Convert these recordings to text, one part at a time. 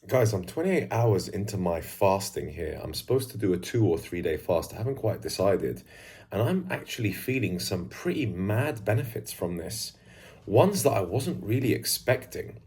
Guys, I'm 28 hours into my fasting here. I'm supposed to do a 2 or 3 day fast. I haven't quite decided. And I'm actually feeling some pretty mad benefits from this. Ones that I wasn't really expecting.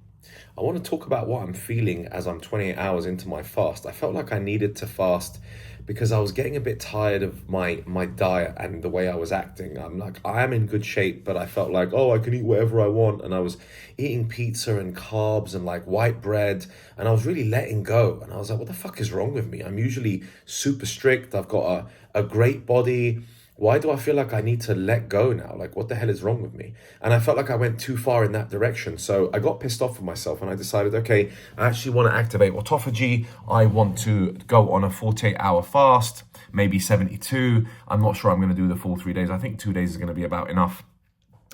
I want to talk about what I'm feeling as I'm 28 hours into my fast. I felt like I needed to fast because I was getting a bit tired of my diet and the way I was acting. I'm like, I am in good shape, but I felt like, oh, I can eat whatever I want. And I was eating pizza and carbs and like white bread, and I was really letting go. And I was like, what the fuck is wrong with me? I'm usually super strict. I've got a great body. Why do I feel like I need to let go now? Like, what the hell is wrong with me? And I felt like I went too far in that direction. So I got pissed off with myself and I decided, okay, I actually want to activate autophagy. I want to go on a 48-hour fast, maybe 72. I'm not sure I'm going to do the full 3 days. I think 2 days is going to be about enough.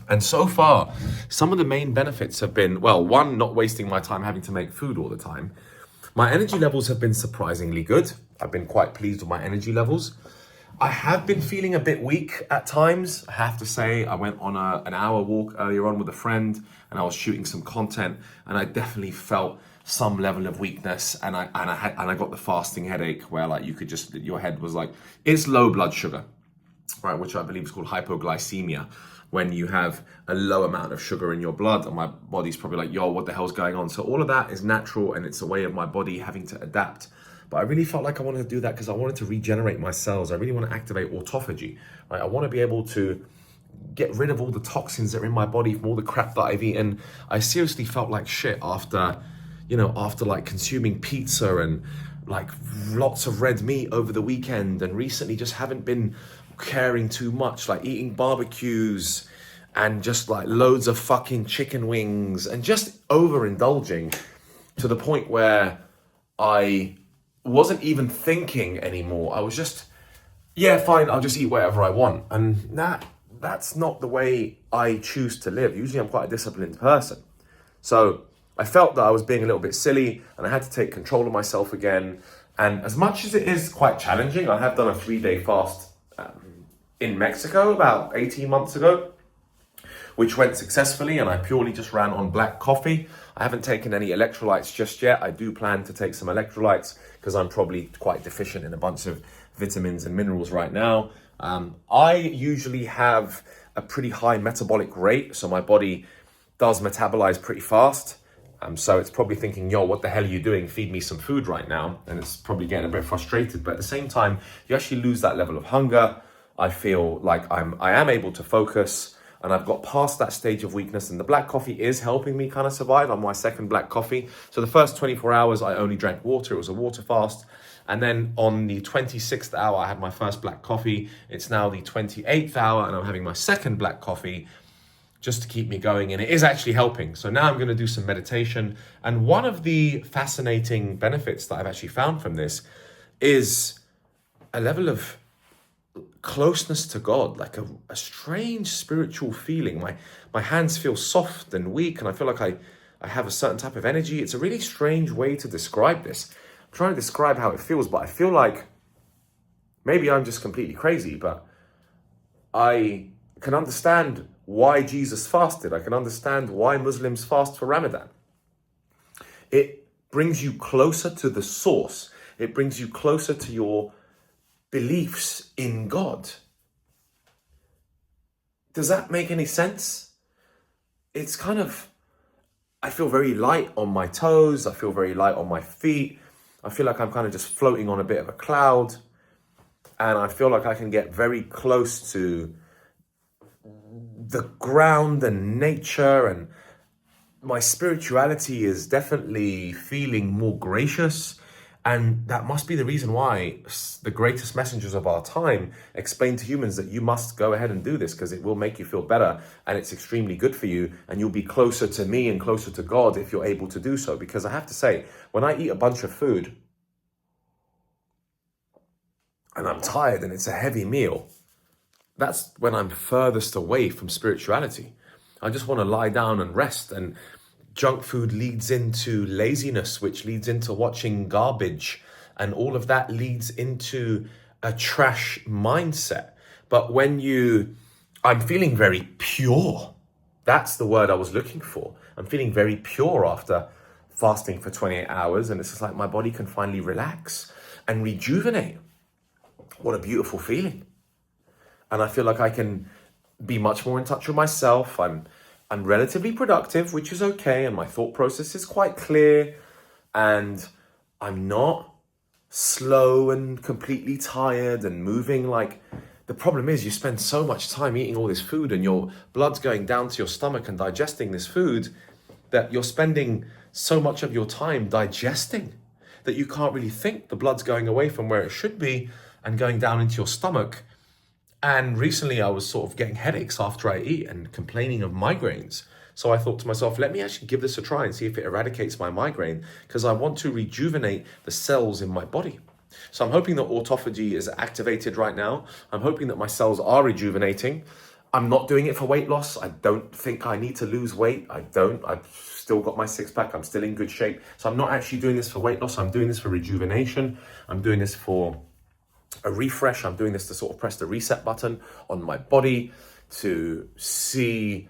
And so far, some of the main benefits have been, well, one, not wasting my time having to make food all the time. My energy levels have been surprisingly good. I've been quite pleased with my energy levels. I have been feeling a bit weak at times. I have to say, I went on an hour walk earlier on with a friend and I was shooting some content, and I definitely felt some level of weakness, and I got the fasting headache where like you could just, your head was like, it's low blood sugar, right, which I believe is called hypoglycemia, when you have a low amount of sugar in your blood, and my body's probably like, yo, what the hell's going on? So all of that is natural, and it's a way of my body having to adapt. But I really felt like I wanted to do that because I wanted to regenerate my cells. I really want to activate autophagy, right? I want to be able to get rid of all the toxins that are in my body from all the crap that I've eaten. I seriously felt like shit after like consuming pizza and like lots of red meat over the weekend, and recently just haven't been caring too much, like eating barbecues and just like loads of fucking chicken wings and just overindulging to the point where I wasn't even thinking anymore. I was just, yeah, fine, I'll just eat whatever I want. And that's not the way I choose to live. Usually I'm quite a disciplined person. So I felt that I was being a little bit silly and I had to take control of myself again. And as much as it is quite challenging, I have done a 3 day fast in Mexico about 18 months ago, which went successfully, and I purely just ran on black coffee. I haven't taken any electrolytes just yet. I do plan to take some electrolytes because I'm probably quite deficient in a bunch of vitamins and minerals right now. I usually have a pretty high metabolic rate, so my body does metabolize pretty fast. So it's probably thinking, yo, what the hell are you doing? Feed me some food right now. And it's probably getting a bit frustrated. But at the same time, you actually lose that level of hunger. I feel like I am able to focus, and I've got past that stage of weakness, and the black coffee is helping me kind of survive. I'm my second black coffee. So the first 24 hours, I only drank water. It was a water fast. And then on the 26th hour, I had my first black coffee. It's now the 28th hour, and I'm having my second black coffee just to keep me going. And it is actually helping. So now I'm going to do some meditation. And one of the fascinating benefits that I've actually found from this is a level of closeness to God, like a strange spiritual feeling. My hands feel soft and weak, and I feel like I have a certain type of energy. It's a really strange way to describe this. I'm trying to describe how it feels, but I feel like maybe I'm just completely crazy, but I can understand why Jesus fasted. I can understand why Muslims fast for Ramadan. It brings you closer to the source. It brings you closer to your beliefs in God. Does that make any sense? It's kind of, I feel very light on my toes. I feel very light on my feet. I feel like I'm kind of just floating on a bit of a cloud. And I feel like I can get very close to the ground and nature, and my spirituality is definitely feeling more gracious. And that must be the reason why the greatest messengers of our time explain to humans that you must go ahead and do this because it will make you feel better and it's extremely good for you, and you'll be closer to me and closer to God if you're able to do so. Because I have to say, when I eat a bunch of food and I'm tired and it's a heavy meal, that's when I'm furthest away from spirituality. I just want to lie down and rest, and junk food leads into laziness, which leads into watching garbage, and all of that leads into a trash mindset. But I'm feeling very pure. That's the word I was looking for. I'm feeling very pure after fasting for 28 hours, and it's just like my body can finally relax and rejuvenate. What a beautiful feeling. And I feel like I can be much more in touch with myself. I'm relatively productive, which is okay, and my thought process is quite clear, and I'm not slow and completely tired and moving. Like, the problem is you spend so much time eating all this food and your blood's going down to your stomach and digesting this food that you're spending so much of your time digesting that you can't really think. The blood's going away from where it should be and going down into your stomach. And recently I was sort of getting headaches after I eat and complaining of migraines. So I thought to myself, let me actually give this a try and see if it eradicates my migraine, because I want to rejuvenate the cells in my body. So I'm hoping that autophagy is activated right now. I'm hoping that my cells are rejuvenating. I'm not doing it for weight loss. I don't think I need to lose weight. I don't. I've still got my six pack. I'm still in good shape. So I'm not actually doing this for weight loss. I'm doing this for rejuvenation. I'm doing this for a refresh. I'm doing this to sort of press the reset button on my body to see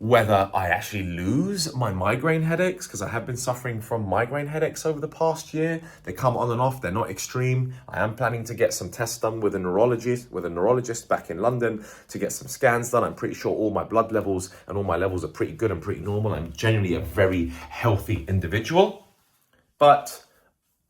whether I actually lose my migraine headaches, because I have been suffering from migraine headaches over the past year. They come on and off. They're not extreme. I am planning to get some tests done with a neurologist back in London to get some scans done. I'm pretty sure all my blood levels and all my levels are pretty good and pretty normal. I'm generally a very healthy individual. But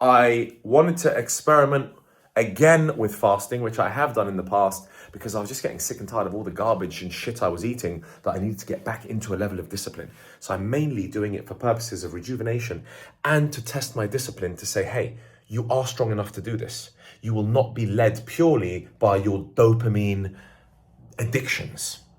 I wanted to experiment again with fasting, which I have done in the past, because I was just getting sick and tired of all the garbage and shit I was eating, that I needed to get back into a level of discipline. So I'm mainly doing it for purposes of rejuvenation and to test my discipline, to say, hey, you are strong enough to do this. You will not be led purely by your dopamine addictions.